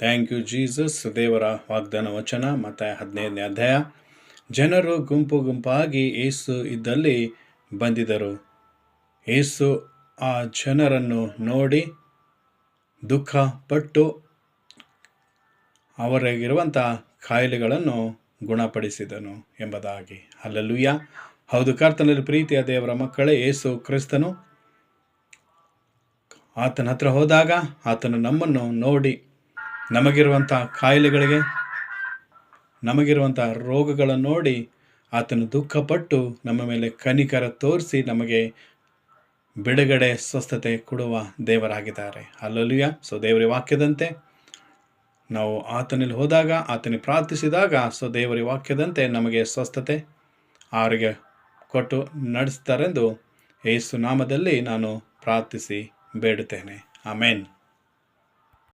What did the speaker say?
Thank you Jesus. ದೇವರ ವಾಗ್ದಾನ ವಚನ ಮತ್ತು 15ನೇ ಅಧ್ಯಾಯ. ಜನರು ಗುಂಪು ಗುಂಪಾಗಿ ಯೇಸು ಇದ್ದಲ್ಲಿ ಬಂದಿದ್ದರು. ಯೇಸು ಆ ಜನರನ್ನು ನೋಡಿ ದುಃಖಪಟ್ಟು ಅವರಿಗಿರುವಂಥ ಕಾಯಿಲೆಗಳನ್ನು ಗುಣಪಡಿಸಿದನು ಎಂಬುದಾಗಿ. ಹಲ್ಲೆಲೂಯಾ. ಹೌದು, ಕರ್ತನಲ್ಲಿ ಪ್ರೀತಿಯ ದೇವರ ಮಕ್ಕಳೇ, ಯೇಸು ಕ್ರಿಸ್ತನು ಆತನ ಹತ್ರ ಹೋದಾಗ ಆತನು ನಮ್ಮನ್ನು ನೋಡಿ ನಮಗಿರುವಂಥ ಕಾಯಿಲೆಗಳಿಗೆ, ನಮಗಿರುವಂಥ ರೋಗಗಳನ್ನು ನೋಡಿ ಆತನು ದುಃಖಪಟ್ಟು ನಮ್ಮ ಮೇಲೆ ಕನಿಕರ ತೋರಿಸಿ ನಮಗೆ ಬಿಡುಗಡೆ, ಸ್ವಸ್ಥತೆ ಕೊಡುವ ದೇವರಾಗಿದ್ದಾರೆ. ಹಲ್ಲೆಲೂಯಾ. ಸೊ ದೇವರ ವಾಕ್ಯದಂತೆ ನಾವು ಆತನಲ್ಲಿ ಹೋದಾಗ, ಆತನಿಗೆ ಪ್ರಾರ್ಥಿಸಿದಾಗ, ಸೊ ದೇವರ ವಾಕ್ಯದಂತೆ ನಮಗೆ ಸ್ವಸ್ಥತೆ, ಆರೋಗ್ಯ ಕೊಟ್ಟು ನಡೆಸ್ತಾರೆಂದು ಯೇಸು ನಾಮದಲ್ಲಿ ನಾನು ಪ್ರಾರ್ಥಿಸಿ ಬೇಡುತ್ತೇನೆ. ಆಮೇನ್.